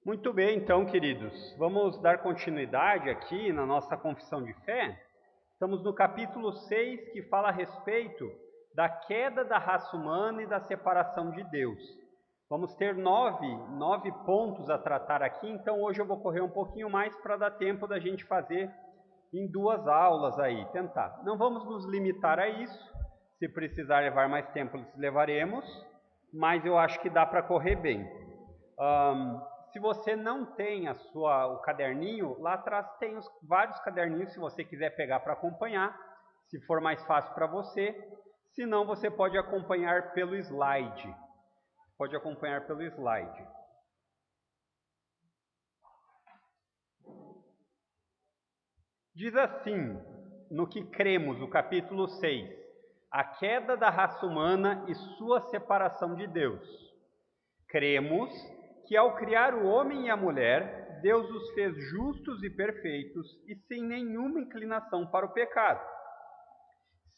Muito bem, então, queridos. Vamos dar continuidade aqui na nossa confissão de fé. Estamos no capítulo 6, que fala a respeito da queda da raça humana e da separação de Deus. Vamos ter nove pontos a tratar aqui, então hoje eu vou correr um pouquinho mais para dar tempo da gente fazer em 2 aulas aí, tentar. Não vamos nos limitar a isso, se precisar levar mais tempo, levaremos, mas eu acho que dá para correr bem. Se você não tem o caderninho, lá atrás tem vários caderninhos, se você quiser pegar para acompanhar, se for mais fácil para você. Se não, você pode acompanhar pelo slide. Pode acompanhar pelo slide. Diz assim, no que cremos, o capítulo 6, a queda da raça humana e sua separação de Deus. Cremos que ao criar o homem e a mulher, Deus os fez justos e perfeitos e sem nenhuma inclinação para o pecado.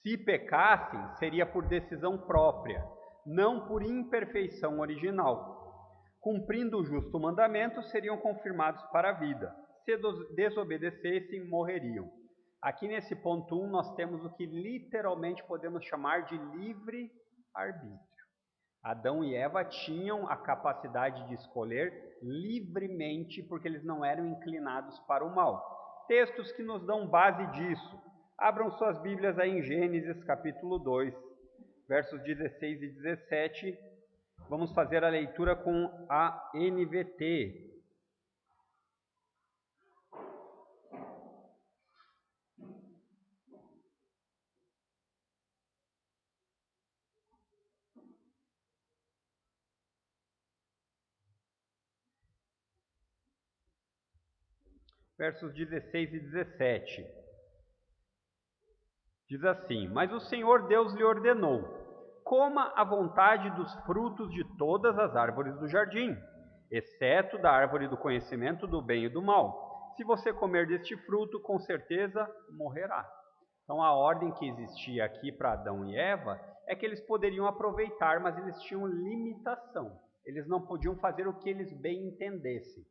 Se pecassem, seria por decisão própria, não por imperfeição original. Cumprindo o justo mandamento, seriam confirmados para a vida. Se desobedecessem, morreriam. Aqui nesse ponto 1, nós temos o que literalmente podemos chamar de livre-arbítrio. Adão e Eva tinham a capacidade de escolher livremente, porque eles não eram inclinados para o mal. Textos que nos dão base disso. Abram suas Bíblias aí em Gênesis capítulo 2, versos 16 e 17. Vamos fazer a leitura com a NVT. Versos 16 e 17. Diz assim: Mas o Senhor Deus lhe ordenou: coma à vontade dos frutos de todas as árvores do jardim, exceto da árvore do conhecimento do bem e do mal. Se você comer deste fruto, com certeza morrerá. Então a ordem que existia aqui para Adão e Eva é que eles poderiam aproveitar, mas eles tinham limitação. Eles não podiam fazer o que eles bem entendessem.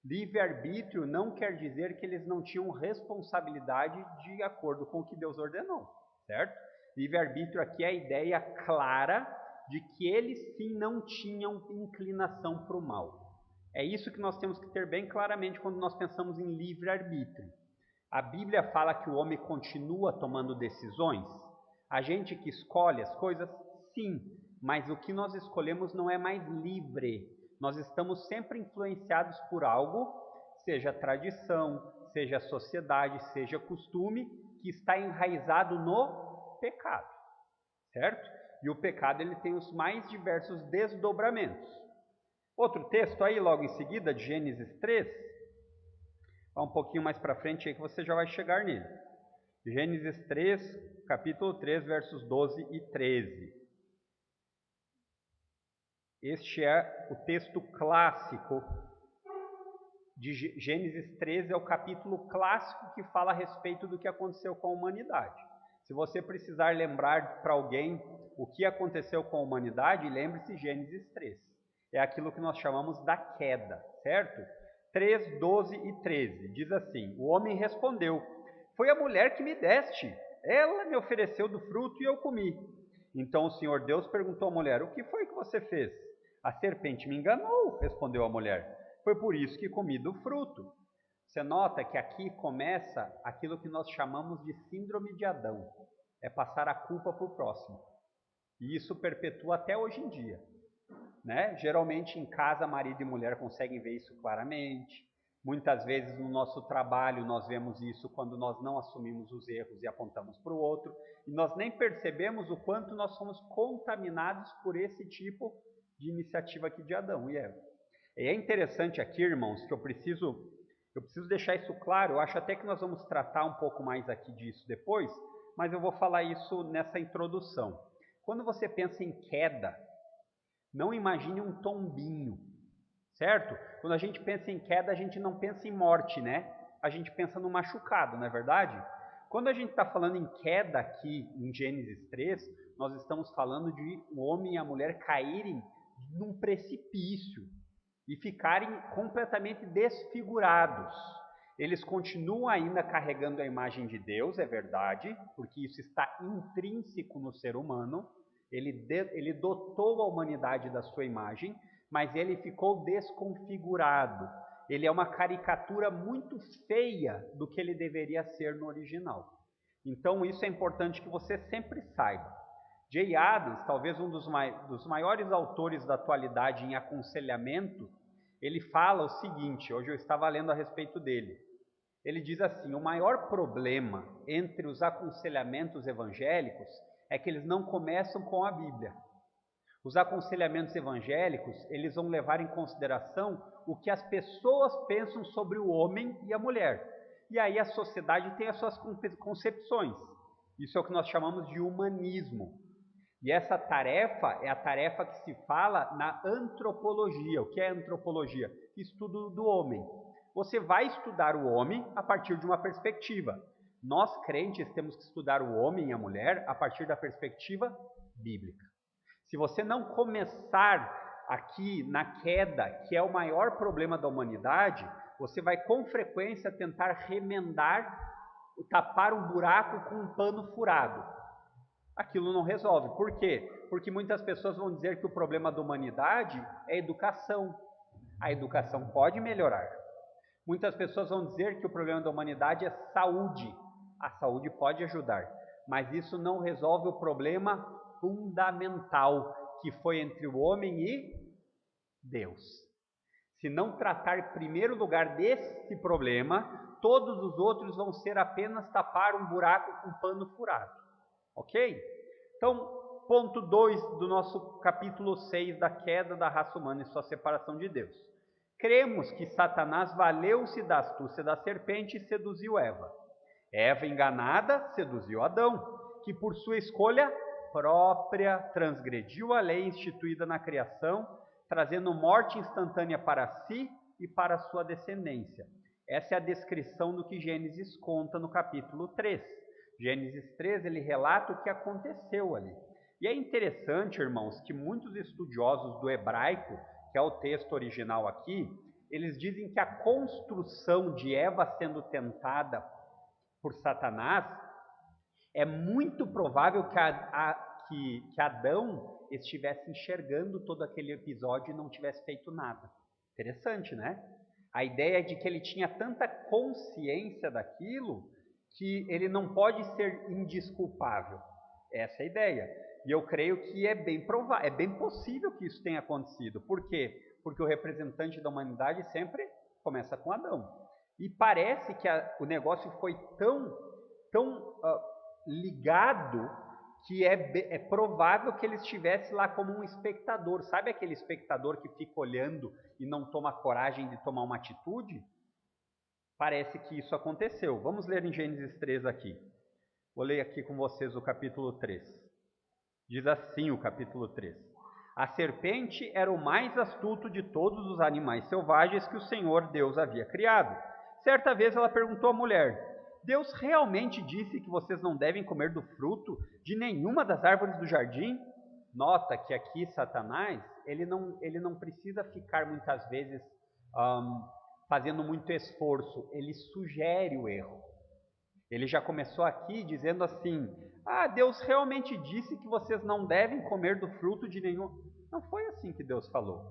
Livre-arbítrio não quer dizer que eles não tinham responsabilidade de acordo com o que Deus ordenou, certo? Livre-arbítrio aqui é a ideia clara de que eles sim não tinham inclinação para o mal. É isso que nós temos que ter bem claramente quando nós pensamos em livre-arbítrio. A Bíblia fala que o homem continua tomando decisões. A gente que escolhe as coisas, sim, mas o que nós escolhemos não é mais livre. Nós estamos sempre influenciados por algo, seja tradição, seja sociedade, seja costume, que está enraizado no pecado, certo? E o pecado ele tem os mais diversos desdobramentos. Outro texto aí, logo em seguida, de Gênesis 3, vai um pouquinho mais para frente aí que você já vai chegar nele. Gênesis 3, capítulo 3, versos 12 e 13. Este é o texto clássico de Gênesis 13, é o capítulo clássico que fala a respeito do que aconteceu com a humanidade. Se você precisar lembrar para alguém o que aconteceu com a humanidade, lembre-se Gênesis 3. É aquilo que nós chamamos da queda, certo? 3, 12 e 13. Diz assim: o homem respondeu: foi a mulher que me deste. Ela me ofereceu do fruto e eu comi. Então o Senhor Deus perguntou à mulher: o que foi que você fez? A serpente me enganou, respondeu a mulher. Foi por isso que comi do fruto. Você nota que aqui começa aquilo que nós chamamos de síndrome de Adão. É passar a culpa para o próximo. E isso perpetua até hoje em dia. Né? Geralmente em casa, marido e mulher conseguem ver isso claramente. Muitas vezes no nosso trabalho nós vemos isso quando nós não assumimos os erros e apontamos para o outro. E nós nem percebemos o quanto nós somos contaminados por esse tipo de iniciativa aqui de Adão e Eva. E é interessante aqui, irmãos, que eu preciso deixar isso claro. Eu acho até que nós vamos tratar um pouco mais aqui disso depois, mas eu vou falar isso nessa introdução. Quando você pensa em queda, não imagine um tombinho, certo? Quando a gente pensa em queda, a gente não pensa em morte, né? A gente pensa no machucado, não é verdade? Quando a gente está falando em queda aqui em Gênesis 3, nós estamos falando de o homem e a mulher caírem num precipício. e ficarem completamente desfigurados. Eles continuam ainda carregando a imagem de Deus, é verdade, porque isso está intrínseco no ser humano. Ele dotou a humanidade da sua imagem, mas ele ficou desconfigurado. Ele é uma caricatura muito feia do que ele deveria ser no original. Então isso é importante que você sempre saiba. Jay Adams, talvez um dos maiores autores da atualidade em aconselhamento, ele fala o seguinte, hoje eu estava lendo a respeito dele. Ele diz assim, o maior problema entre os aconselhamentos evangélicos é que eles não começam com a Bíblia. Os aconselhamentos evangélicos, eles vão levar em consideração o que as pessoas pensam sobre o homem e a mulher. E aí a sociedade tem as suas concepções. Isso é o que nós chamamos de humanismo. E essa tarefa é a tarefa que se fala na antropologia. O que é antropologia? Estudo do homem. Você vai estudar o homem a partir de uma perspectiva. Nós, crentes, temos que estudar o homem e a mulher a partir da perspectiva bíblica. Se você não começar aqui na queda, que é o maior problema da humanidade, você vai com frequência tentar remendar, tapar um buraco com um pano furado. Aquilo não resolve. Por quê? Porque muitas pessoas vão dizer que o problema da humanidade é educação. A educação pode melhorar. Muitas pessoas vão dizer que o problema da humanidade é saúde. A saúde pode ajudar, mas isso não resolve o problema fundamental que foi entre o homem e Deus. Se não tratar em primeiro lugar desse problema, todos os outros vão ser apenas tapar um buraco com um pano furado. Ok? Então, ponto 2 do nosso capítulo 6 da queda da raça humana e sua separação de Deus. Cremos que Satanás valeu-se da astúcia da serpente e seduziu Eva. Eva, enganada, seduziu Adão, que por sua escolha própria transgrediu a lei instituída na criação, trazendo morte instantânea para si e para sua descendência. Essa é a descrição do que Gênesis conta no capítulo 3. Gênesis 3, ele relata o que aconteceu ali. E é interessante, irmãos, que muitos estudiosos do hebraico, que é o texto original aqui, eles dizem que a construção de Eva sendo tentada por Satanás, é muito provável que Adão estivesse enxergando todo aquele episódio e não tivesse feito nada. Interessante, né? A ideia é de que ele tinha tanta consciência daquilo que ele não pode ser indesculpável. Essa é a ideia. E eu creio que é bem provável, é bem possível que isso tenha acontecido. Por quê? Porque o representante da humanidade sempre começa com Adão. E parece que o negócio foi tão ligado que é provável que ele estivesse lá como um espectador. Sabe aquele espectador que fica olhando e não toma coragem de tomar uma atitude? Parece que isso aconteceu. Vamos ler em Gênesis 3 aqui. Vou ler aqui com vocês o capítulo 3. Diz assim o capítulo 3. A serpente era o mais astuto de todos os animais selvagens que o Senhor Deus havia criado. Certa vez ela perguntou à mulher: Deus realmente disse que vocês não devem comer do fruto de nenhuma das árvores do jardim? Nota que aqui Satanás, ele não precisa ficar muitas vezes fazendo muito esforço, ele sugere o erro. Ele já começou aqui dizendo assim: Deus realmente disse que vocês não devem comer do fruto de nenhum... Não foi assim que Deus falou.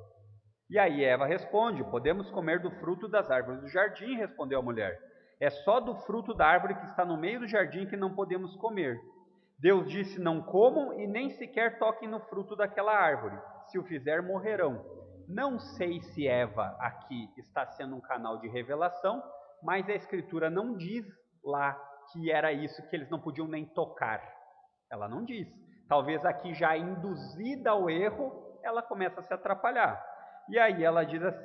E aí Eva responde: podemos comer do fruto das árvores do jardim, respondeu a mulher. É só do fruto da árvore que está no meio do jardim que não podemos comer. Deus disse: não comam e nem sequer toquem no fruto daquela árvore. Se o fizer, morrerão. Não sei se Eva aqui está sendo um canal de revelação, mas a Escritura não diz lá que era isso, que eles não podiam nem tocar. Ela não diz. Talvez aqui já induzida ao erro, ela começa a se atrapalhar. E aí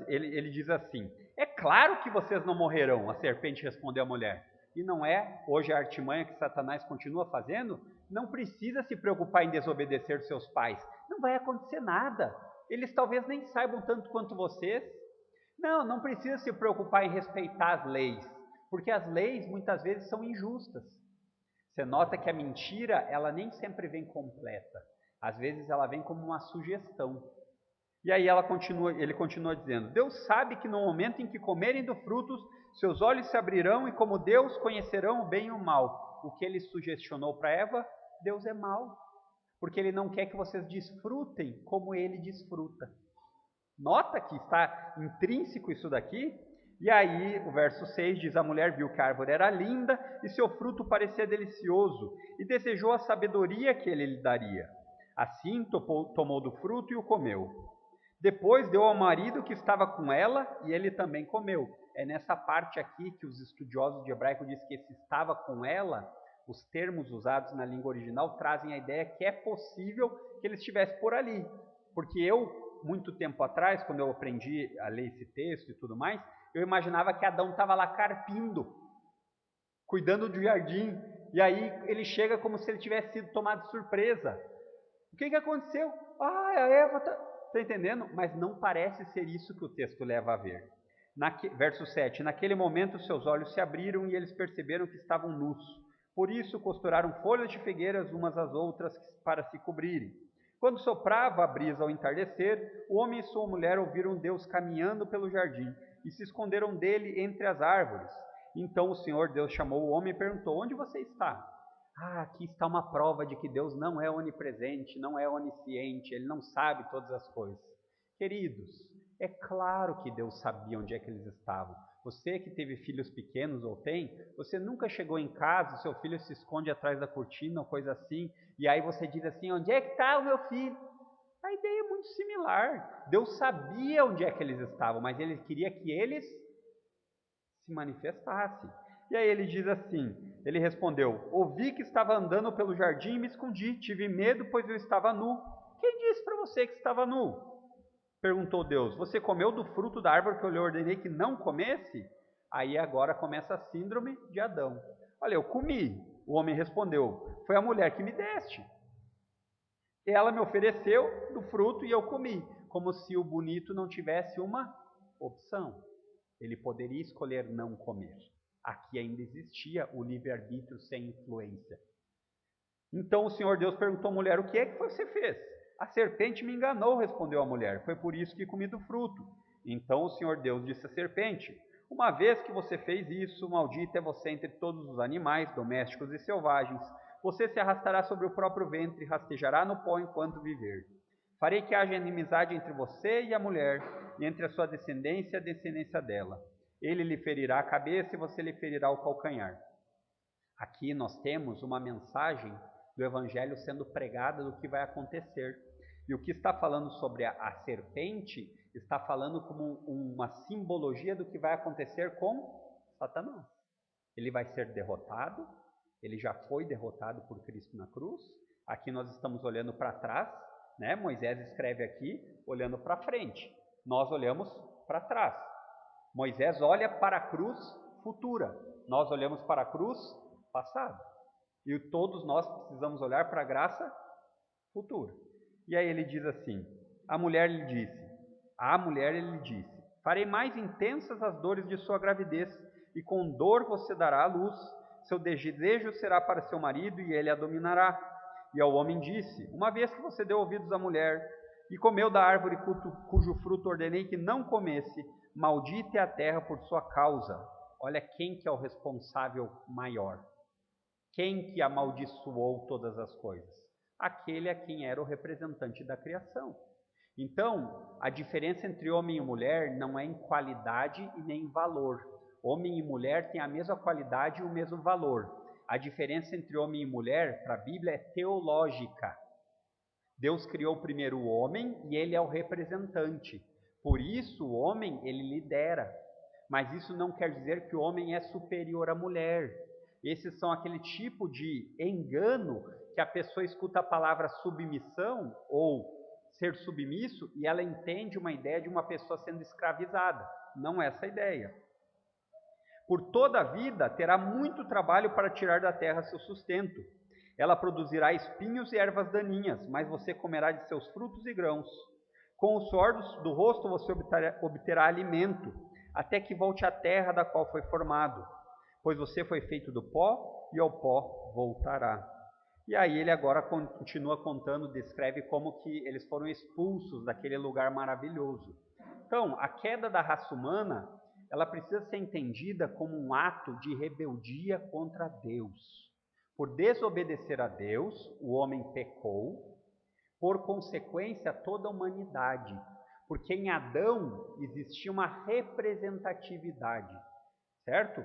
ele diz assim: é claro que vocês não morrerão, a serpente respondeu à mulher. E não é hoje a artimanha que Satanás continua fazendo? Não precisa se preocupar em desobedecer seus pais. Não vai acontecer nada. Eles talvez nem saibam tanto quanto vocês. Não precisa se preocupar em respeitar as leis, porque as leis muitas vezes são injustas. Você nota que a mentira, ela nem sempre vem completa. Às vezes ela vem como uma sugestão. E aí ele continua dizendo, Deus sabe que no momento em que comerem do fruto, seus olhos se abrirão e como Deus conhecerão o bem e o mal. O que ele sugestionou para Eva, Deus é mau, porque ele não quer que vocês desfrutem como ele desfruta. Nota que está intrínseco isso daqui. E aí o verso 6 diz, a mulher viu que a árvore era linda e seu fruto parecia delicioso e desejou a sabedoria que ele lhe daria. Assim tomou do fruto e o comeu. Depois deu ao marido que estava com ela e ele também comeu. É nessa parte aqui que os estudiosos de hebraico dizem que esse estava com ela, os termos usados na língua original trazem a ideia que é possível que ele estivesse por ali. Porque muito tempo atrás, quando eu aprendi a ler esse texto e tudo mais, eu imaginava que Adão estava lá carpindo, cuidando do jardim, e aí ele chega como se ele tivesse sido tomado de surpresa. O que aconteceu? A Eva está entendendo? Mas não parece ser isso que o texto leva a ver. Verso 7, naquele momento seus olhos se abriram e eles perceberam que estavam nus. Por isso costuraram folhas de figueiras umas às outras para se cobrirem. Quando soprava a brisa ao entardecer, o homem e sua mulher ouviram Deus caminhando pelo jardim e se esconderam dele entre as árvores. Então o Senhor Deus chamou o homem e perguntou, onde você está? Aqui está uma prova de que Deus não é onipresente, não é onisciente, Ele não sabe todas as coisas. Queridos, é claro que Deus sabia onde é que eles estavam. Você que teve filhos pequenos ou tem, você nunca chegou em casa, seu filho se esconde atrás da cortina ou coisa assim, e aí você diz assim, onde é que está o meu filho? A ideia é muito similar. Deus sabia onde é que eles estavam, mas Ele queria que eles se manifestassem. E aí ele diz assim, ele respondeu, ouvi que estava andando pelo jardim e me escondi, tive medo pois eu estava nu. Quem disse para você que estava nu? Perguntou Deus, você comeu do fruto da árvore que eu lhe ordenei que não comesse? Aí agora começa a síndrome de Adão. Olha, eu comi. O homem respondeu, foi a mulher que me deste. Ela me ofereceu do fruto e eu comi, como se o bonito não tivesse uma opção. Ele poderia escolher não comer. Aqui ainda existia o livre-arbítrio sem influência. Então o Senhor Deus perguntou à mulher, o que é que você fez? A serpente me enganou, respondeu a mulher, foi por isso que comi do fruto. Então o Senhor Deus disse à serpente, uma vez que você fez isso, maldita é você entre todos os animais, domésticos e selvagens. Você se arrastará sobre o próprio ventre e rastejará no pó enquanto viver. Farei que haja inimizade entre você e a mulher, e entre a sua descendência e a descendência dela. Ele lhe ferirá a cabeça e você lhe ferirá o calcanhar. Aqui nós temos uma mensagem do Evangelho sendo pregada do que vai acontecer. E o que está falando sobre a serpente, está falando como uma simbologia do que vai acontecer com Satanás. Ele vai ser derrotado, ele já foi derrotado por Cristo na cruz. Aqui nós estamos olhando para trás, né? Moisés escreve aqui olhando para frente. Nós olhamos para trás. Moisés olha para a cruz futura. Nós olhamos para a cruz passada. E todos nós precisamos olhar para a graça futura. E aí ele diz assim, a mulher lhe disse, farei mais intensas as dores de sua gravidez, e com dor você dará à luz, seu desejo será para seu marido, e ele a dominará. E ao homem disse, uma vez que você deu ouvidos à mulher, e comeu da árvore cujo fruto ordenei que não comesse, maldita é a terra por sua causa. Olha quem que é o responsável maior. Quem que amaldiçoou todas as coisas? Aquele a quem era o representante da criação. Então, a diferença entre homem e mulher não é em qualidade e nem em valor. Homem e mulher têm a mesma qualidade e o mesmo valor. A diferença entre homem e mulher, para a Bíblia, é teológica. Deus criou primeiro o homem e ele é o representante. Por isso, o homem, ele lidera. Mas isso não quer dizer que o homem é superior à mulher. Esses são aquele tipo de engano que a pessoa escuta a palavra submissão ou ser submisso e ela entende uma ideia de uma pessoa sendo escravizada. Não é essa a ideia. Por toda a vida terá muito trabalho para tirar da terra seu sustento. Ela produzirá espinhos e ervas daninhas, mas você comerá de seus frutos e grãos. Com o suor do rosto você obterá alimento, até que volte à terra da qual foi formado. Pois você foi feito do pó e ao pó voltará. E aí ele agora continua contando, descreve como que eles foram expulsos daquele lugar maravilhoso. Então, a queda da raça humana, ela precisa ser entendida como um ato de rebeldia contra Deus. Por desobedecer a Deus, o homem pecou, por consequência, toda a humanidade. Porque em Adão existia uma representatividade, certo?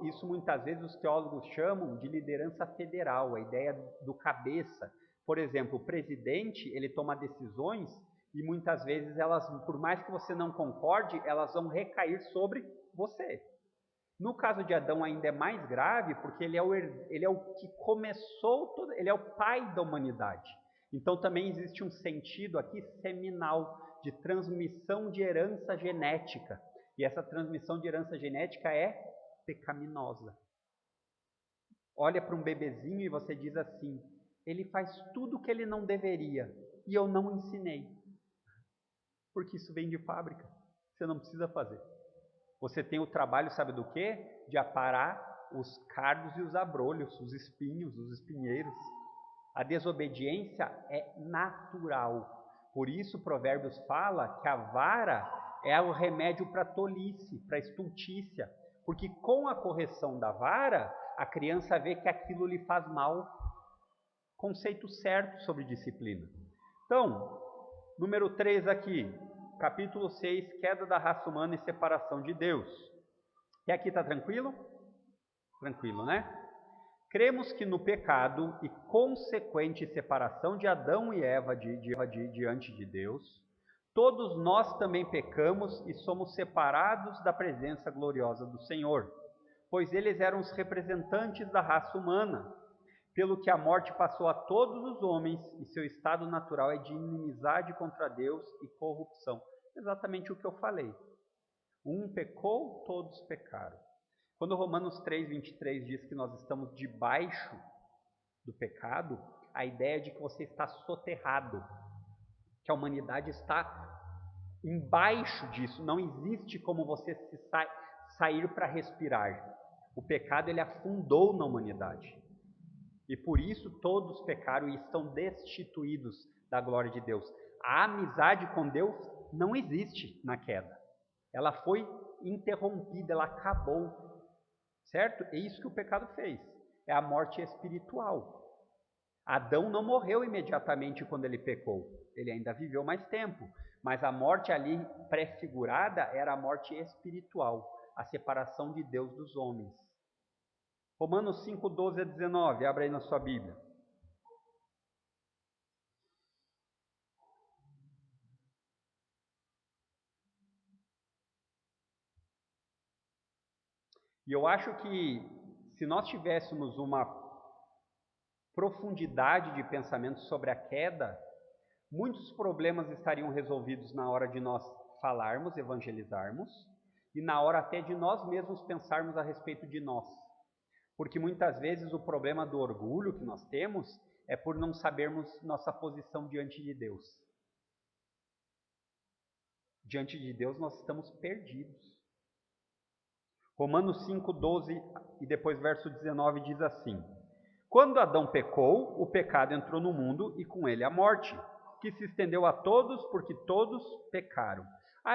Isso muitas vezes os teólogos chamam de liderança federal, a ideia do cabeça. Por exemplo, o presidente, ele toma decisões e muitas vezes elas, por mais que você não concorde, elas vão recair sobre você. No caso de Adão ainda é mais grave, porque ele é o que começou, ele é o pai da humanidade. Então também existe um sentido aqui seminal de transmissão de herança genética. E essa transmissão de herança genética é pecaminosa. Olha para um bebezinho e você diz assim: ele faz tudo o que ele não deveria e eu não ensinei. Porque isso vem de fábrica, você não precisa fazer. Você tem o trabalho, sabe do quê? De aparar os cardos e os abrolhos, os espinhos, os espinheiros. A desobediência é natural. Por isso Provérbios fala que a vara é o remédio para a tolice, para a estultícia. Porque com a correção da vara, a criança vê que aquilo lhe faz mal. Conceito certo sobre disciplina. Então, número 3 aqui, capítulo 6, queda da raça humana e separação de Deus. E aqui está tranquilo? Tranquilo, né? Cremos que no pecado e consequente separação de Adão e Eva diante de Deus, todos nós também pecamos e somos separados da presença gloriosa do Senhor, pois eles eram os representantes da raça humana, pelo que a morte passou a todos os homens e seu estado natural é de inimizade contra Deus e corrupção. Exatamente o que eu falei. Um pecou, todos pecaram. Quando Romanos 3:23 diz que nós estamos debaixo do pecado, a ideia é de que você está soterrado, que a humanidade está embaixo disso, não existe como você sair para respirar. O pecado ele afundou na humanidade. E por isso todos pecaram e estão destituídos da glória de Deus. A amizade com Deus não existe na queda. Ela foi interrompida, ela acabou. Certo? É isso que o pecado fez. É a morte espiritual. Adão não morreu imediatamente quando ele pecou. Ele ainda viveu mais tempo. Mas a morte ali prefigurada era a morte espiritual. A separação de Deus dos homens. Romanos 5:12-19. Abra aí na sua Bíblia. E eu acho que se nós tivéssemos uma profundidade de pensamento sobre a queda, muitos problemas estariam resolvidos na hora de nós falarmos, evangelizarmos, e na hora até de nós mesmos pensarmos a respeito de nós. Porque muitas vezes o problema do orgulho que nós temos é por não sabermos nossa posição diante de Deus. Diante de Deus nós estamos perdidos. Romanos 5:12 e depois verso 19 diz assim: Quando Adão pecou, o pecado entrou no mundo e com ele a morte, que se estendeu a todos porque todos pecaram.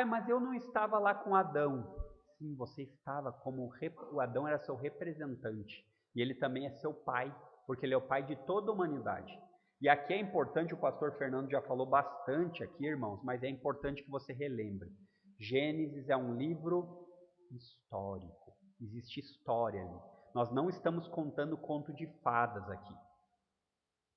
Mas eu não estava lá com Adão. Sim, você estava, como o Adão era seu representante e ele também é seu pai, porque ele é o pai de toda a humanidade. E aqui é importante, o pastor Fernando já falou bastante aqui, irmãos, mas é importante que você relembre. Gênesis é um livro histórico. Existe história ali. Nós não estamos contando conto de fadas aqui.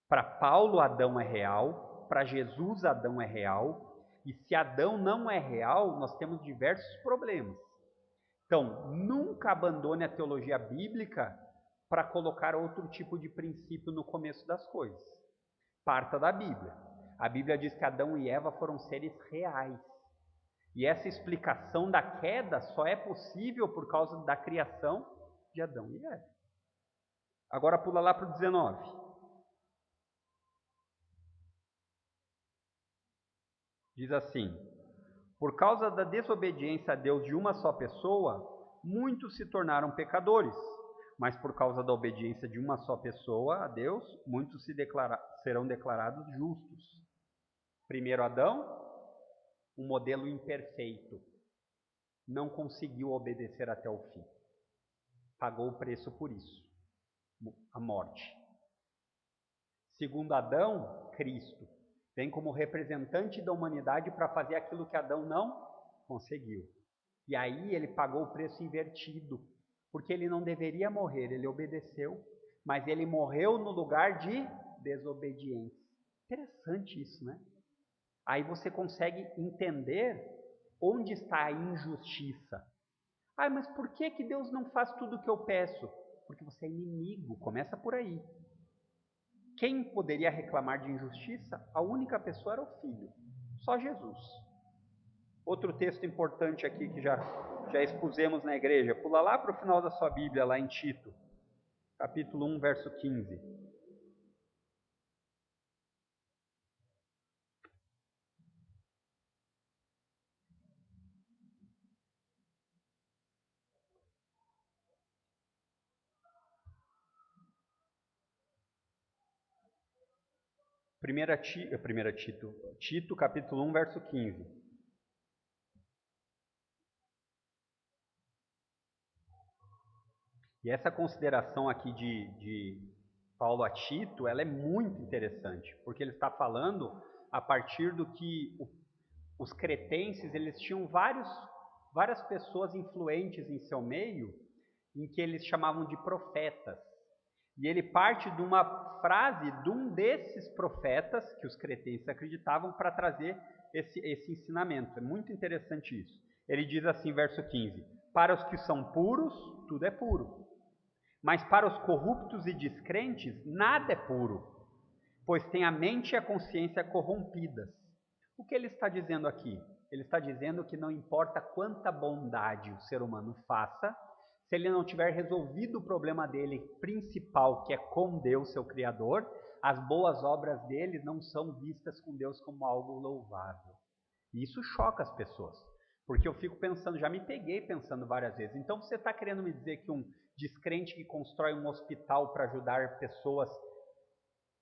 Para Paulo, Adão é real. Para Jesus, Adão é real. E se Adão não é real, nós temos diversos problemas. Então, nunca abandone a teologia bíblica para colocar outro tipo de princípio no começo das coisas. Parta da Bíblia. A Bíblia diz que Adão e Eva foram seres reais. E essa explicação da queda só é possível por causa da criação de Adão e Eva. Agora pula lá para o 19. Diz assim: Por causa da desobediência a Deus de uma só pessoa, muitos se tornaram pecadores. mas por causa da obediência de uma só pessoa a Deus, muitos serão declarados justos. Primeiro Adão, um modelo imperfeito, não conseguiu obedecer até o fim. Pagou o preço por isso, a morte. Segundo Adão, Cristo, vem como representante da humanidade para fazer aquilo que Adão não conseguiu. E aí ele pagou o preço invertido, porque ele não deveria morrer, ele obedeceu, mas ele morreu no lugar de desobediência. Interessante isso, né? Aí você consegue entender onde está a injustiça. Ah, mas por que Deus não faz tudo o que eu peço? Porque você é inimigo, começa por aí. Quem poderia reclamar de injustiça? A única pessoa era o Filho, só Jesus. Outro texto importante aqui que já expusemos na igreja, pula lá para o final da sua Bíblia, lá em Tito, capítulo 1, verso 15. Tito, capítulo 1, verso 15. E essa consideração aqui de Paulo a Tito, ela é muito interessante, porque ele está falando a partir do que os cretenses, eles tinham várias pessoas influentes em seu meio, em que eles chamavam de profetas. E ele parte de uma frase de um desses profetas, que os cretenses acreditavam, para trazer esse ensinamento. É muito interessante isso. Ele diz assim, verso 15: para os que são puros, tudo é puro. Mas para os corruptos e descrentes, nada é puro, pois tem a mente e a consciência corrompidas. O que ele está dizendo aqui? Ele está dizendo que não importa quanta bondade o ser humano faça, se ele não tiver resolvido o problema dele principal, que é com Deus, seu Criador, as boas obras dele não são vistas com Deus como algo louvável. E isso choca as pessoas, porque eu fico pensando, já me peguei pensando várias vezes, então você está querendo me dizer que um descrente que constrói um hospital para ajudar pessoas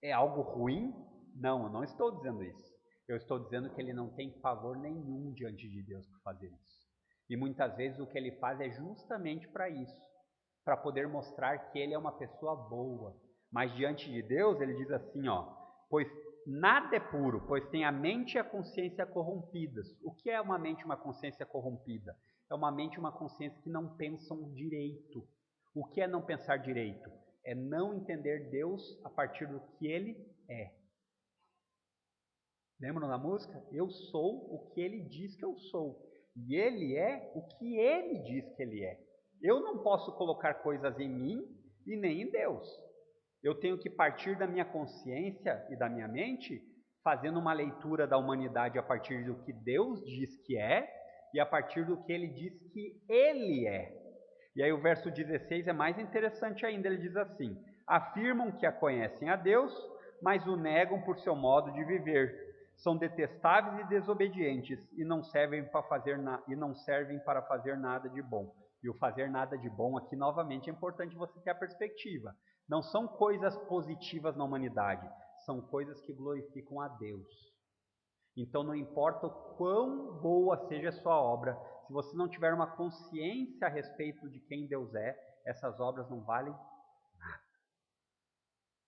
é algo ruim? Não, eu não estou dizendo isso. Eu estou dizendo que ele não tem favor nenhum diante de Deus por fazer isso. E muitas vezes o que ele faz é justamente para isso, para poder mostrar que ele é uma pessoa boa. Mas diante de Deus ele diz assim, ó, pois nada é puro, pois tem a mente e a consciência corrompidas. O que é uma mente e uma consciência corrompida? É uma mente e uma consciência que não pensam direito. O que é não pensar direito? É não entender Deus a partir do que Ele é. Lembram da música? Eu sou o que Ele diz que eu sou. E Ele é o que Ele diz que Ele é. Eu não posso colocar coisas em mim e nem em Deus. Eu tenho que partir da minha consciência e da minha mente, fazendo uma leitura da humanidade a partir do que Deus diz que é e a partir do que Ele diz que Ele é. E aí o verso 16 é mais interessante ainda, ele diz assim: afirmam que a conhecem a Deus, mas o negam por seu modo de viver. São detestáveis e desobedientes e não servem para fazer nada de bom. E o fazer nada de bom aqui novamente é importante você ter a perspectiva. Não são coisas positivas na humanidade, são coisas que glorificam a Deus. Então não importa o quão boa seja a sua obra, se você não tiver uma consciência a respeito de quem Deus é, essas obras não valem nada.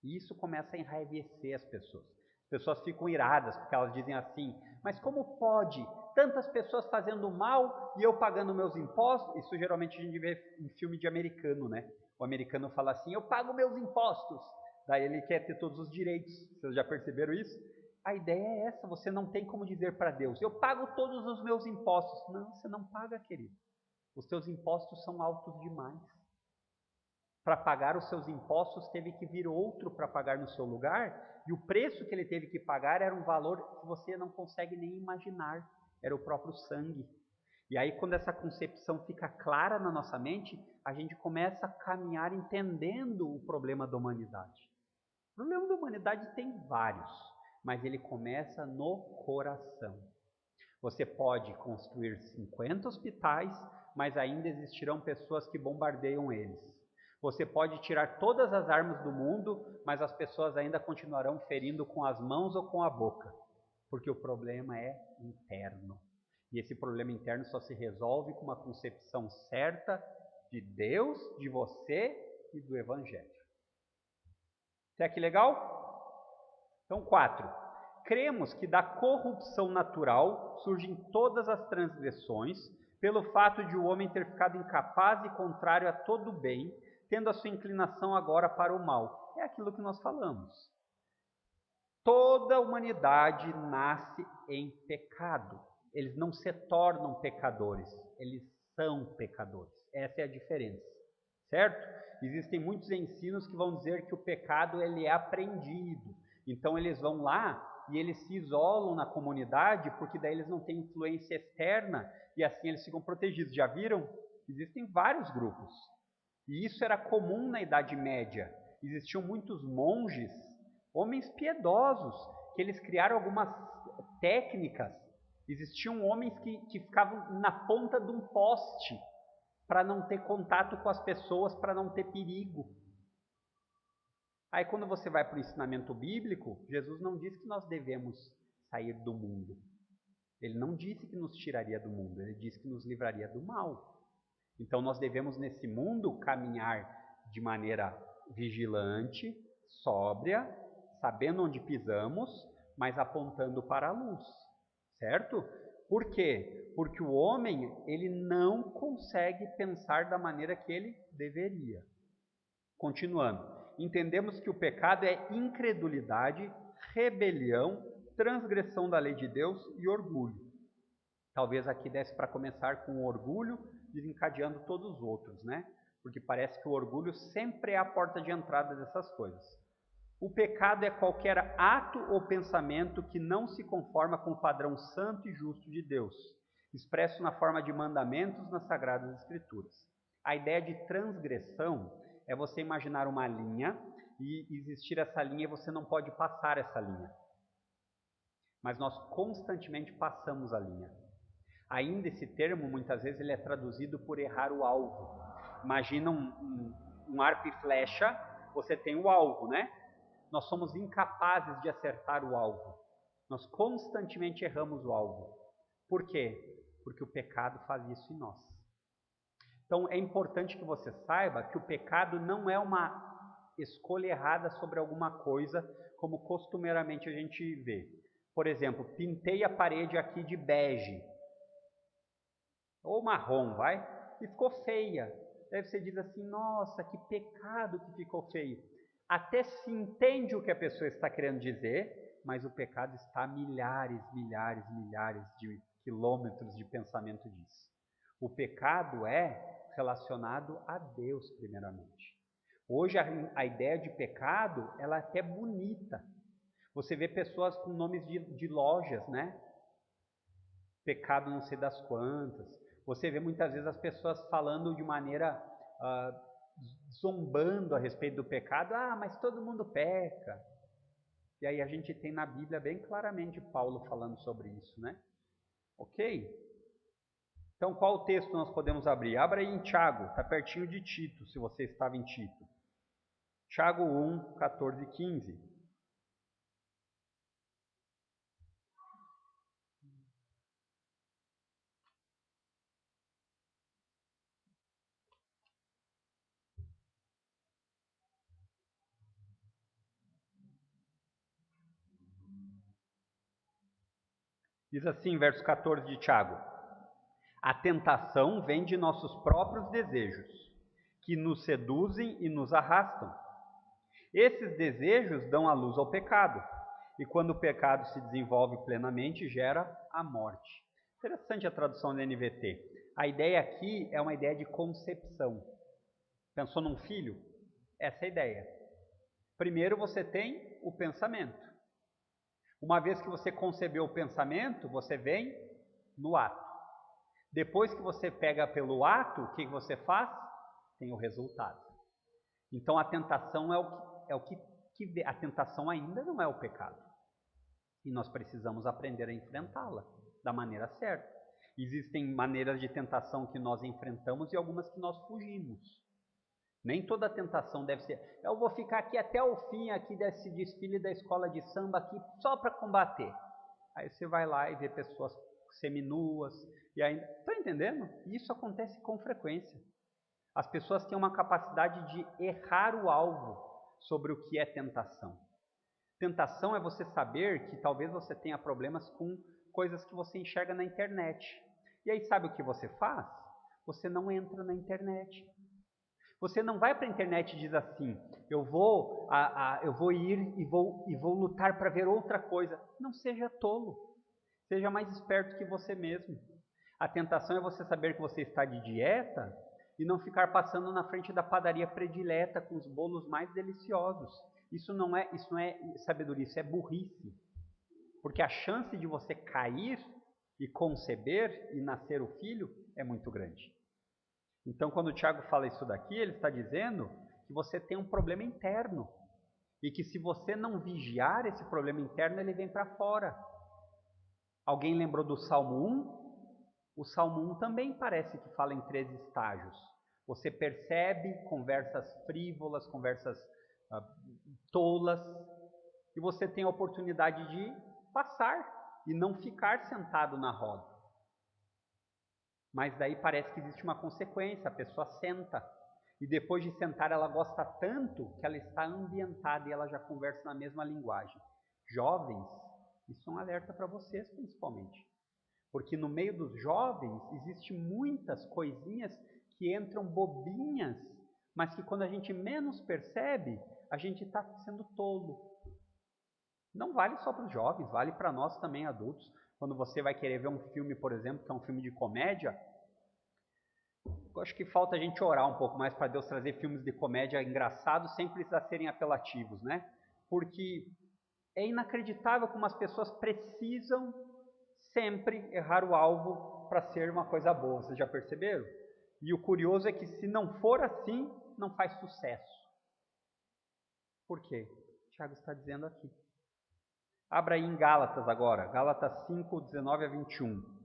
E isso começa a enraivecer as pessoas. As pessoas ficam iradas porque elas dizem assim, mas como pode tantas pessoas fazendo mal e eu pagando meus impostos? Isso geralmente a gente vê em filme de americano, né? O americano fala assim, eu pago meus impostos. Daí ele quer ter todos os direitos. Vocês já perceberam isso? A ideia é essa, você não tem como dizer para Deus, eu pago todos os meus impostos. Não, você não paga, querido. Os seus impostos são altos demais. Para pagar os seus impostos, teve que vir outro para pagar no seu lugar, e o preço que ele teve que pagar era um valor que você não consegue nem imaginar, era o próprio sangue. E aí, quando essa concepção fica clara na nossa mente, a gente começa a caminhar entendendo o problema da humanidade. O problema da humanidade tem vários, mas ele começa no coração. Você pode construir 50 hospitais, mas ainda existirão pessoas que bombardeiam eles. Você pode tirar todas as armas do mundo, mas as pessoas ainda continuarão ferindo com as mãos ou com a boca, porque o problema é interno. E esse problema interno só se resolve com uma concepção certa de Deus, de você e do Evangelho. Até que legal? Então, 4. Cremos que da corrupção natural surgem todas as transgressões, pelo fato de o homem ter ficado incapaz e contrário a todo o bem, tendo a sua inclinação agora para o mal. É aquilo que nós falamos. Toda a humanidade nasce em pecado. Eles não se tornam pecadores, eles são pecadores. Essa é a diferença, certo? Existem muitos ensinos que vão dizer que o pecado ele é aprendido. Então eles vão lá e eles se isolam na comunidade porque daí eles não têm influência externa e assim eles ficam protegidos. Já viram? Existem vários grupos. E isso era comum na Idade Média. Existiam muitos monges, homens piedosos, que eles criaram algumas técnicas. Existiam homens que ficavam na ponta de um poste para não ter contato com as pessoas, para não ter perigo. Aí quando você vai para o ensinamento bíblico, Jesus não diz que nós devemos sair do mundo. Ele não disse que nos tiraria do mundo, ele disse que nos livraria do mal. Então nós devemos nesse mundo caminhar de maneira vigilante, sóbria, sabendo onde pisamos, mas apontando para a luz, certo? Por quê? Porque o homem, ele não consegue pensar da maneira que ele deveria. Continuando, entendemos que o pecado é incredulidade, rebelião, transgressão da lei de Deus e orgulho. Talvez aqui desse para começar com o orgulho, desencadeando todos os outros, né? Porque parece que o orgulho sempre é a porta de entrada dessas coisas. O pecado é qualquer ato ou pensamento que não se conforma com o padrão santo e justo de Deus, expresso na forma de mandamentos nas Sagradas Escrituras. A ideia de transgressão é você imaginar uma linha e existir essa linha e você não pode passar essa linha. Mas nós constantemente passamos a linha. Ainda esse termo, muitas vezes, ele é traduzido por errar o alvo. Imagina um arco e flecha, você tem o alvo, né? Nós somos incapazes de acertar o alvo. Nós constantemente erramos o alvo. Por quê? Porque o pecado faz isso em nós. Então, é importante que você saiba que o pecado não é uma escolha errada sobre alguma coisa, como costumeiramente a gente vê. Por exemplo, pintei a parede aqui de bege, ou marrom, vai? E ficou feia. Daí você diz assim, nossa, que pecado que ficou feio. Até se entende o que a pessoa está querendo dizer, mas o pecado está a milhares de quilômetros de pensamento disso. O pecado é relacionado a Deus, primeiramente. Hoje a ideia de pecado, ela é até bonita. Você vê pessoas com nomes de lojas, né? Pecado não sei das quantas. Você vê muitas vezes as pessoas falando de maneira zombando a respeito do pecado. Ah, mas todo mundo peca. E aí a gente tem na Bíblia bem claramente Paulo falando sobre isso, né? Ok? Então qual o texto nós podemos abrir? Abra aí em Tiago, está pertinho de Tito, se você estava em Tito. Tiago 1, 14 e 15. Diz assim, verso 14 de Tiago: a tentação vem de nossos próprios desejos, que nos seduzem e nos arrastam. Esses desejos dão a luz ao pecado, e quando o pecado se desenvolve plenamente, gera a morte. Interessante a tradução da NVT. A ideia aqui é uma ideia de concepção. Pensou num filho? Essa é a ideia. Primeiro você tem o pensamento. Uma vez que você concebeu o pensamento, você vem no ato. Depois que você pega pelo ato, o que você faz? Tem o resultado. Então a tentação a tentação ainda não é o pecado. E nós precisamos aprender a enfrentá-la da maneira certa. Existem maneiras de tentação que nós enfrentamos e algumas que nós fugimos. Nem toda tentação deve ser, eu vou ficar aqui até o fim aqui desse desfile da escola de samba aqui só para combater. Aí você vai lá e vê pessoas seminuas e ainda... Estão entendendo? Isso acontece com frequência. As pessoas têm uma capacidade de errar o alvo sobre o que é tentação. Tentação é você saber que talvez você tenha problemas com coisas que você enxerga na internet. E aí sabe o que você faz? Você não entra na internet. Você não vai para a internet e diz assim, eu vou ir e vou lutar para ver outra coisa. Não seja tolo. Seja mais esperto que você mesmo. A tentação é você saber que você está de dieta e não ficar passando na frente da padaria predileta com os bolos mais deliciosos. Isso não é sabedoria, isso é burrice. Porque a chance de você cair e conceber e nascer o filho é muito grande. Então, quando o Tiago fala isso daqui, ele está dizendo que você tem um problema interno. E que se você não vigiar esse problema interno, ele vem para fora. Alguém lembrou do Salmo 1? O Salmo 1 também parece que fala em 3 estágios. Você percebe conversas frívolas, conversas tolas, e você tem a oportunidade de passar e não ficar sentado na roda. Mas daí parece que existe uma consequência, a pessoa senta, e depois de sentar ela gosta tanto que ela está ambientada e ela já conversa na mesma linguagem. Jovens, isso é um alerta para vocês principalmente. Porque no meio dos jovens existe muitas coisinhas que entram bobinhas, mas que quando a gente menos percebe, a gente está sendo tolo. Não vale só para os jovens, vale para nós também adultos. Quando você vai querer ver um filme, por exemplo, que é um filme de comédia, eu acho que falta a gente orar um pouco mais para Deus trazer filmes de comédia engraçados sem precisar serem apelativos, né? Porque é inacreditável como as pessoas precisam sempre errar o alvo para ser uma coisa boa, vocês já perceberam? E o curioso é que se não for assim, não faz sucesso. Por quê? O Tiago está dizendo aqui. Abra aí em Gálatas agora, Gálatas 5, 19 a 21.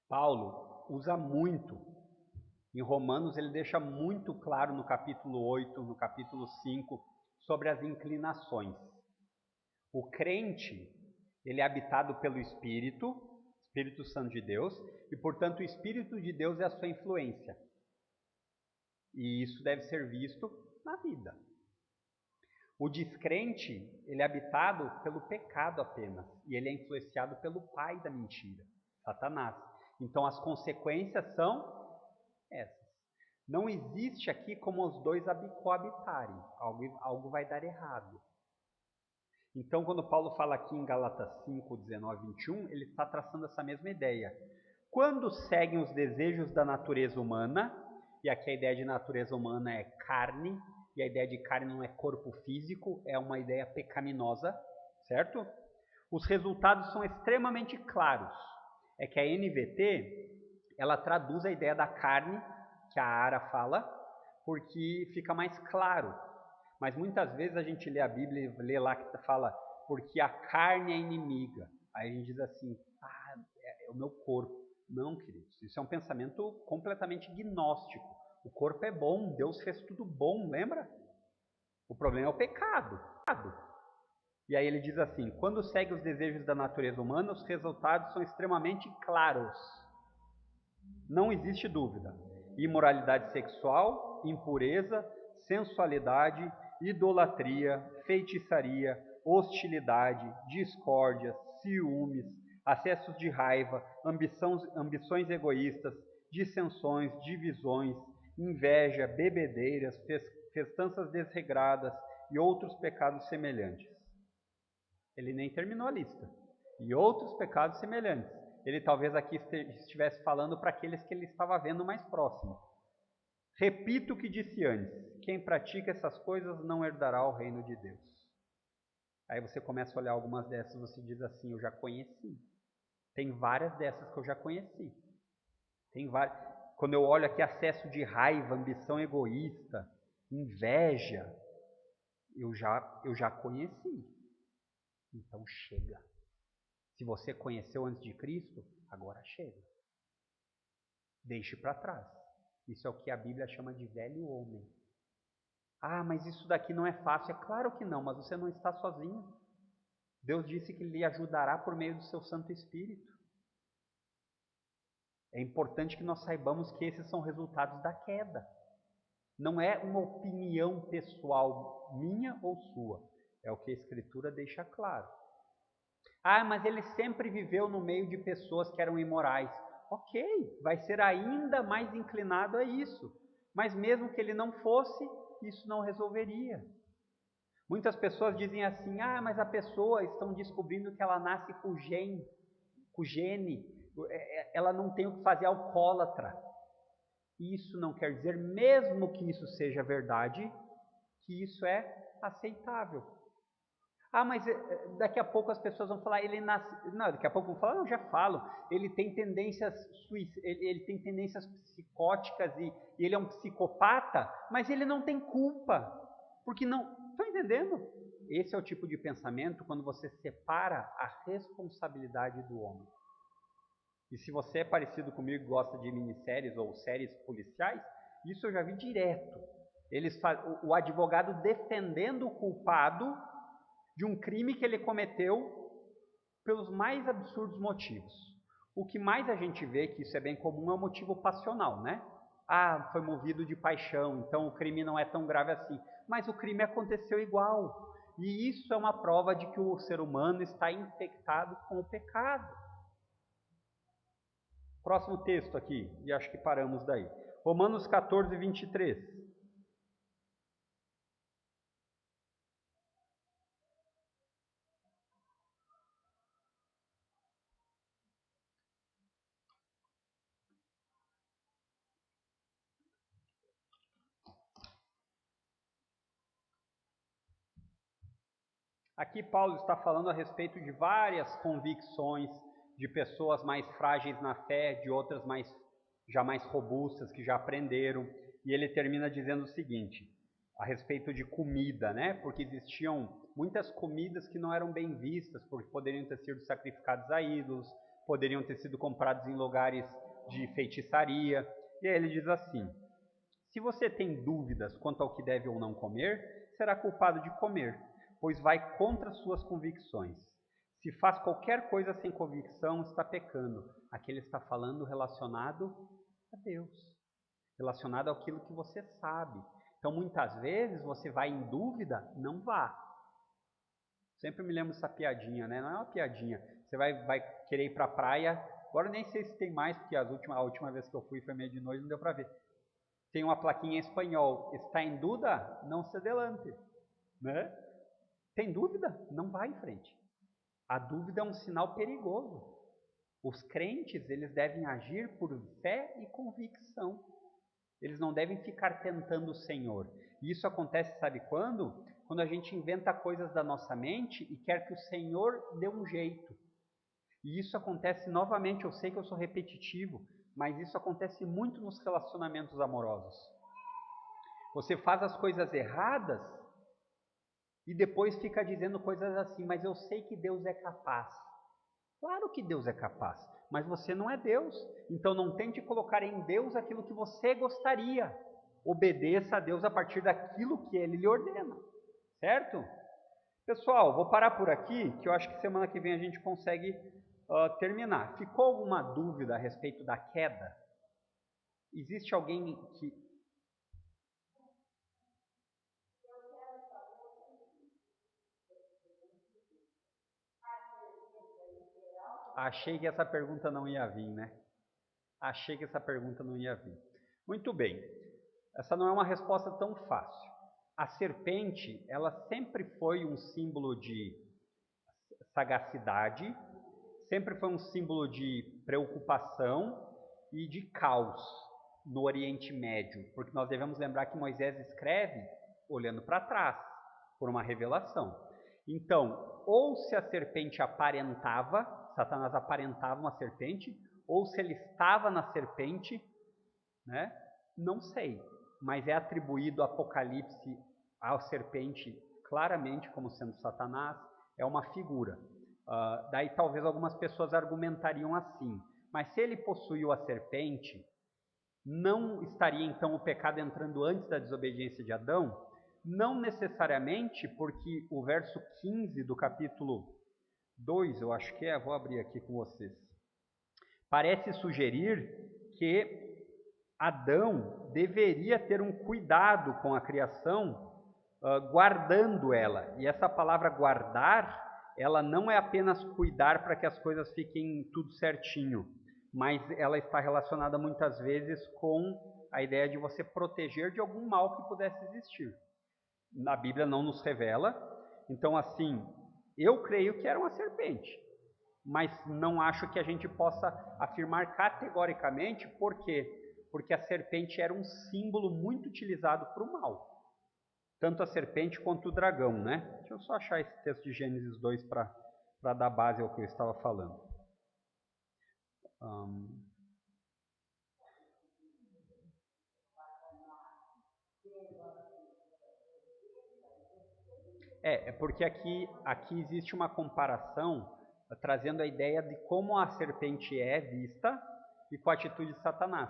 Paulo usa muito. Em Romanos ele deixa muito claro no capítulo 8, no capítulo 5, sobre as inclinações. O crente, ele é habitado pelo Espírito Santo de Deus, e portanto o Espírito de Deus é a sua influência. E isso deve ser visto na vida. O descrente, ele é habitado pelo pecado apenas, e ele é influenciado pelo pai da mentira, Satanás. Então as consequências são essas. Não existe aqui como os dois coabitarem, algo vai dar errado. Então, quando Paulo fala aqui em Gálatas 5, 19 e 21, ele está traçando essa mesma ideia. Quando seguem os desejos da natureza humana, e aqui a ideia de natureza humana é carne, e a ideia de carne não é corpo físico, é uma ideia pecaminosa, certo? Os resultados são extremamente claros. É que a NVT, ela traduz a ideia da carne, que a Ara fala, porque fica mais claro. Mas muitas vezes a gente lê a Bíblia e lê lá que fala, porque a carne é inimiga. Aí a gente diz assim, é o meu corpo. Não, queridos, isso é um pensamento completamente gnóstico. O corpo é bom, Deus fez tudo bom, lembra? O problema é o pecado. E aí ele diz assim, quando segue os desejos da natureza humana, os resultados são extremamente claros. Não existe dúvida. Imoralidade sexual, impureza, sensualidade, idolatria, feitiçaria, hostilidade, discórdia, ciúmes, acessos de raiva, ambições egoístas, dissensões, divisões, inveja, bebedeiras, festanças desregradas e outros pecados semelhantes. Ele nem terminou a lista. E outros pecados semelhantes. Ele talvez aqui estivesse falando para aqueles que ele estava vendo mais próximo. Repito o que disse antes, quem pratica essas coisas não herdará o reino de Deus. Aí você começa a olhar algumas dessas e você diz assim, eu já conheci. Tem várias dessas que eu já conheci. Tem várias. Quando eu olho aqui acesso de raiva, ambição egoísta, inveja, eu já conheci. Então chega. Se você conheceu antes de Cristo, agora chega. Deixe para trás. Isso é o que a Bíblia chama de velho homem. Ah, mas isso daqui não é fácil. É claro que não, mas você não está sozinho. Deus disse que lhe ajudará por meio do seu Santo Espírito. É importante que nós saibamos que esses são resultados da queda. Não é uma opinião pessoal minha ou sua. É o que a Escritura deixa claro. Ah, mas ele sempre viveu no meio de pessoas que eram imorais. Ok, vai ser ainda mais inclinado a isso. Mas mesmo que ele não fosse, isso não resolveria. Muitas pessoas dizem assim, ah, mas a pessoa estão descobrindo que ela nasce com gene, ela não tem o que fazer alcoólatra. Isso não quer dizer, mesmo que isso seja verdade, que isso é aceitável. Ah, mas daqui a pouco as pessoas vão falar, ele nasce... Não, daqui a pouco vão falar, não, já falo. Ele tem tendências ele tem tendências psicóticas e ele é um psicopata, mas ele não tem culpa. Porque não... Estão entendendo? Esse é o tipo de pensamento quando você separa a responsabilidade do homem. E se você é parecido comigo e gosta de minisséries ou séries policiais, isso eu já vi direto. O advogado defendendo o culpado de um crime que ele cometeu pelos mais absurdos motivos. O que mais a gente vê, que isso é bem comum, é o motivo passional, né? Ah, foi movido de paixão, então o crime não é tão grave assim. Mas o crime aconteceu igual. E isso é uma prova de que o ser humano está infectado com o pecado. Próximo texto aqui, e acho que paramos daí. Romanos 14, 23. Aqui Paulo está falando a respeito de várias convicções de pessoas mais frágeis na fé, de outras já mais robustas, que já aprenderam. E ele termina dizendo o seguinte, a respeito de comida, né? Porque existiam muitas comidas que não eram bem vistas, porque poderiam ter sido sacrificados a ídolos, poderiam ter sido comprados em lugares de feitiçaria. E aí ele diz assim, se você tem dúvidas quanto ao que deve ou não comer, será culpado de comer, pois vai contra suas convicções. Se faz qualquer coisa sem convicção, está pecando. Aqui ele está falando relacionado a Deus, relacionado àquilo que você sabe. Então, muitas vezes, você vai em dúvida, não vá. Sempre me lembro dessa piadinha, né? Não é uma piadinha. Você vai querer ir para a praia, agora nem sei se tem mais, porque a última vez que eu fui foi meio de noite, não deu para ver. Tem uma plaquinha em espanhol, está em dúvida? Não se adelante. Né? Tem dúvida? Não vá em frente. A dúvida é um sinal perigoso. Os crentes, eles devem agir por fé e convicção. Eles não devem ficar tentando o Senhor. E isso acontece, sabe quando? Quando a gente inventa coisas da nossa mente e quer que o Senhor dê um jeito. E isso acontece novamente, eu sei que eu sou repetitivo, mas isso acontece muito nos relacionamentos amorosos. Você faz as coisas erradas e depois fica dizendo coisas assim, mas eu sei que Deus é capaz. Claro que Deus é capaz, mas você não é Deus. Então não tente colocar em Deus aquilo que você gostaria. Obedeça a Deus a partir daquilo que Ele lhe ordena. Certo? Pessoal, vou parar por aqui, que eu acho que semana que vem a gente consegue terminar. Ficou alguma dúvida a respeito da queda? Existe alguém que... Achei que essa pergunta não ia vir, né? Achei que essa pergunta não ia vir. Muito bem. Essa não é uma resposta tão fácil. A serpente, ela sempre foi um símbolo de sagacidade, sempre foi um símbolo de preocupação e de caos no Oriente Médio, porque nós devemos lembrar que Moisés escreve olhando para trás, por uma revelação. Então, ou se a serpente aparentava, Satanás aparentava uma serpente, ou se ele estava na serpente, né? Não sei, mas é atribuído Apocalipse à serpente claramente como sendo Satanás, é uma figura. Daí talvez algumas pessoas argumentariam assim, mas se ele possuiu a serpente, não estaria então o pecado entrando antes da desobediência de Adão? Não necessariamente, porque o verso 15 do capítulo 2, eu acho que vou abrir aqui com vocês, parece sugerir que Adão deveria ter um cuidado com a criação, guardando ela. E essa palavra guardar, ela não é apenas cuidar para que as coisas fiquem tudo certinho, mas ela está relacionada muitas vezes com a ideia de você proteger de algum mal que pudesse existir. Na Bíblia não nos revela, então assim, eu creio que era uma serpente, mas não acho que a gente possa afirmar categoricamente. Por quê? Porque a serpente era um símbolo muito utilizado para o mal. Tanto a serpente quanto o dragão, né? Deixa eu só achar esse texto de Gênesis 2 para dar base ao que eu estava falando. É porque aqui existe uma comparação, trazendo a ideia de como a serpente é vista e com a atitude de Satanás.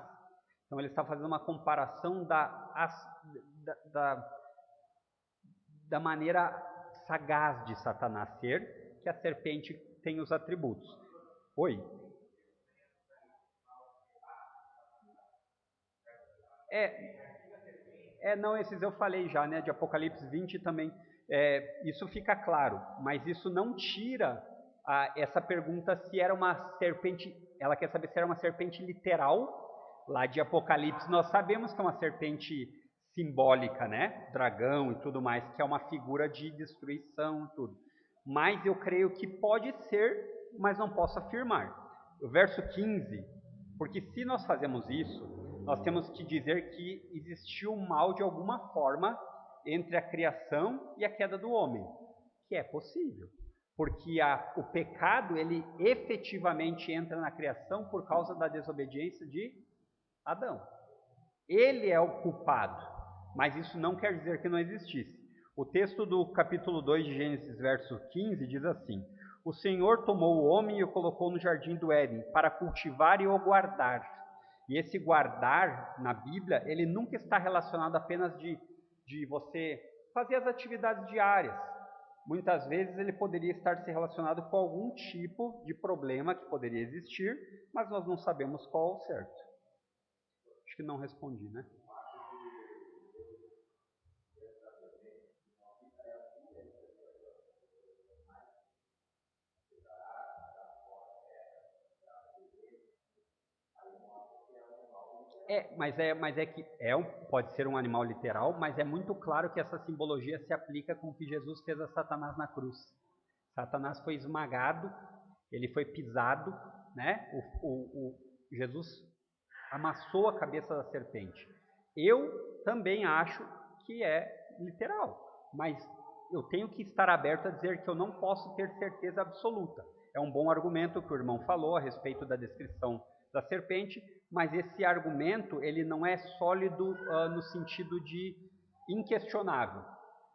Então ele está fazendo uma comparação da maneira sagaz de Satanás ser, que a serpente tem os atributos. Oi? Não, esses eu falei já, né? De Apocalipse 20 também. Isso fica claro, mas isso não tira essa pergunta se era uma serpente. Ela quer saber se era uma serpente literal. Lá de Apocalipse nós sabemos que é uma serpente simbólica, né? Dragão e tudo mais, que é uma figura de destruição e tudo. Mas eu creio que pode ser, mas não posso afirmar. O verso 15, porque se nós fazemos isso, nós temos que dizer que existiu um mal de alguma forma entre a criação e a queda do homem, que é possível, porque o pecado ele efetivamente entra na criação por causa da desobediência de Adão. Ele é o culpado, mas isso não quer dizer que não existisse. O texto do capítulo 2 de Gênesis, verso 15, diz assim: O Senhor tomou o homem e o colocou no jardim do Éden para cultivar e o guardar. E esse guardar, na Bíblia, ele nunca está relacionado apenas de você fazer as atividades diárias. Muitas vezes ele poderia estar se relacionado com algum tipo de problema que poderia existir, mas nós não sabemos qual o certo. Acho que não respondi, né? Mas é que pode ser um animal literal, mas é muito claro que essa simbologia se aplica com o que Jesus fez a Satanás na cruz. Satanás foi esmagado, ele foi pisado, né? Jesus amassou a cabeça da serpente. Eu também acho que é literal, mas eu tenho que estar aberto a dizer que eu não posso ter certeza absoluta. É um bom argumento que o irmão falou a respeito da descrição da serpente, mas esse argumento ele não é sólido no sentido de inquestionável,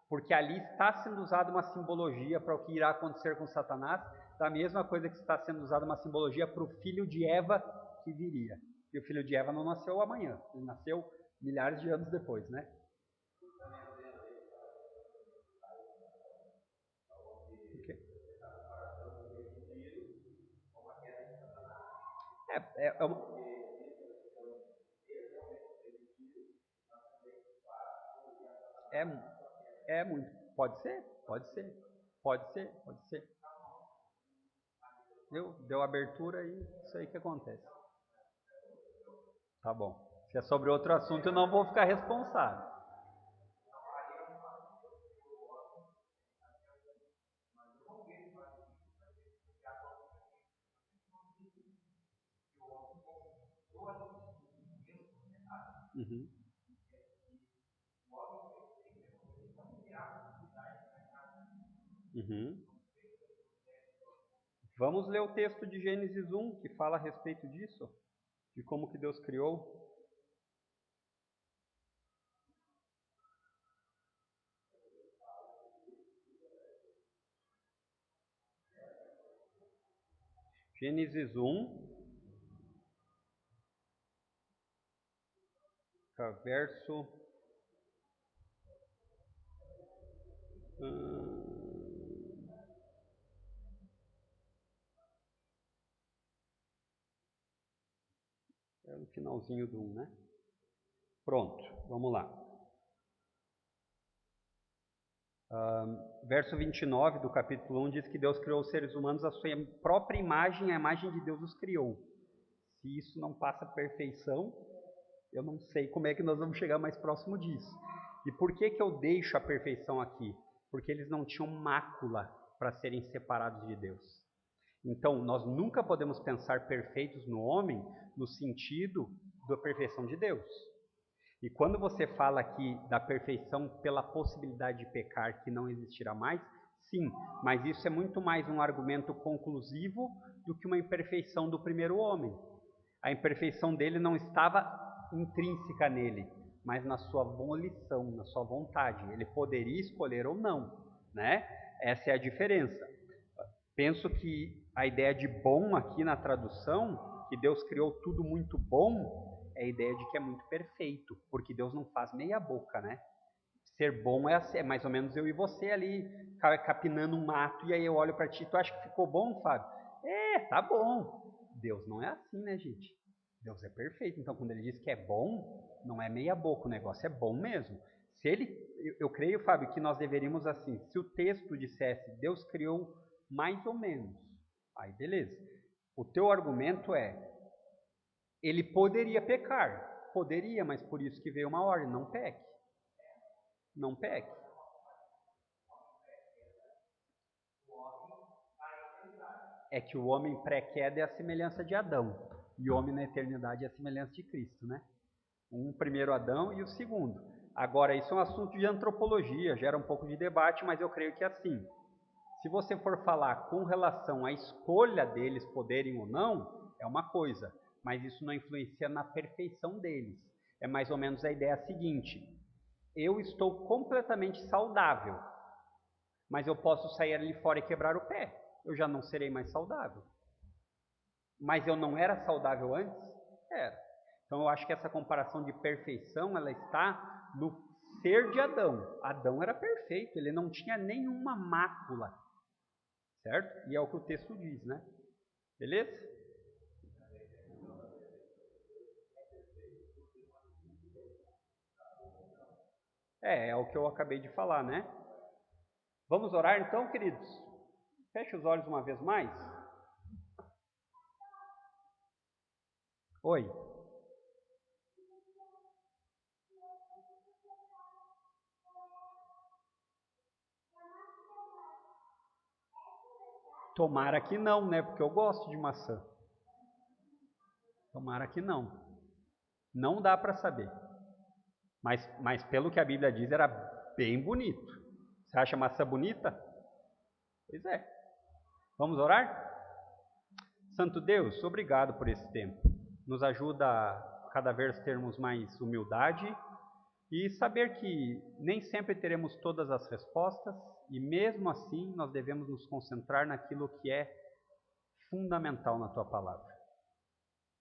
porque ali está sendo usada uma simbologia para o que irá acontecer com Satanás, da mesma coisa que está sendo usada uma simbologia para o filho de Eva que viria. E o filho de Eva não nasceu amanhã, ele nasceu milhares de anos depois, né? Okay. Muito. Pode ser. Deu abertura e isso aí que acontece. Tá bom. Se é sobre outro assunto, eu não vou ficar responsável. Uhum. Uhum. Vamos ler o texto de Gênesis 1, que fala a respeito disso, de como que Deus criou. Gênesis 1, verso... É no finalzinho do 1, né? Pronto, vamos lá. Verso 29 do capítulo 1 diz que Deus criou os seres humanos à sua própria imagem, a imagem de Deus os criou. Se isso não passa a perfeição, eu não sei como é que nós vamos chegar mais próximo disso. E por que que eu deixo a perfeição aqui? Porque eles não tinham mácula para serem separados de Deus. Então, nós nunca podemos pensar perfeitos no homem no sentido da perfeição de Deus. E quando você fala aqui da perfeição pela possibilidade de pecar que não existirá mais, sim, mas isso é muito mais um argumento conclusivo do que uma imperfeição do primeiro homem. A imperfeição dele não estava intrínseca nele, mas na sua volição, na sua vontade. Ele poderia escolher ou não, né? Essa é a diferença. Penso que a ideia de bom aqui na tradução, que Deus criou tudo muito bom, é a ideia de que é muito perfeito, porque Deus não faz meia boca, né? Ser bom é mais ou menos eu e você ali capinando um mato, e aí eu olho para ti, tu acha que ficou bom, Fábio? Tá bom. Deus não é assim, né, gente? Deus é perfeito, então quando ele diz que é bom, não é meia boca, o negócio é bom mesmo. Se ele, eu creio, Fábio, que nós deveríamos assim, se o texto dissesse Deus criou mais ou menos, aí beleza. O teu argumento é, ele poderia pecar, poderia, mas por isso que veio uma ordem, não peque. Não peque. É que o homem pré-queda é a semelhança de Adão, e o homem na eternidade é a semelhança de Cristo, né? Um primeiro Adão e o segundo. Agora, isso é um assunto de antropologia, gera um pouco de debate, mas eu creio que é assim. Se você for falar com relação à escolha deles poderem ou não, é uma coisa, mas isso não influencia na perfeição deles. É mais ou menos a ideia seguinte: eu estou completamente saudável, mas eu posso sair ali fora e quebrar o pé. Eu já não serei mais saudável. Mas eu não era saudável antes? Era. Então eu acho que essa comparação de perfeição, ela está no ser de Adão. Adão era perfeito, ele não tinha nenhuma mácula. Certo? E é o que o texto diz, né? Beleza? É o que eu acabei de falar, né? Vamos orar então, queridos? Feche os olhos uma vez mais. Oi. Tomara que não, né? Porque eu gosto de maçã. Tomara que não. Não dá para saber. Mas pelo que a Bíblia diz, era bem bonito. Você acha maçã bonita? Pois é. Vamos orar? Santo Deus, obrigado por esse tempo. Nos ajuda a cada vez termos mais humildade e saber que nem sempre teremos todas as respostas e mesmo assim nós devemos nos concentrar naquilo que é fundamental na Tua Palavra.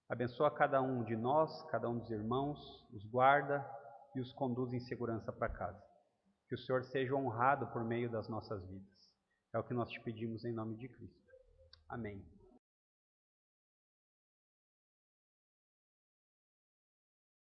Abençoa cada um de nós, cada um dos irmãos, os guarda e os conduz em segurança para casa. Que o Senhor seja honrado por meio das nossas vidas. É o que nós te pedimos em nome de Cristo. Amém.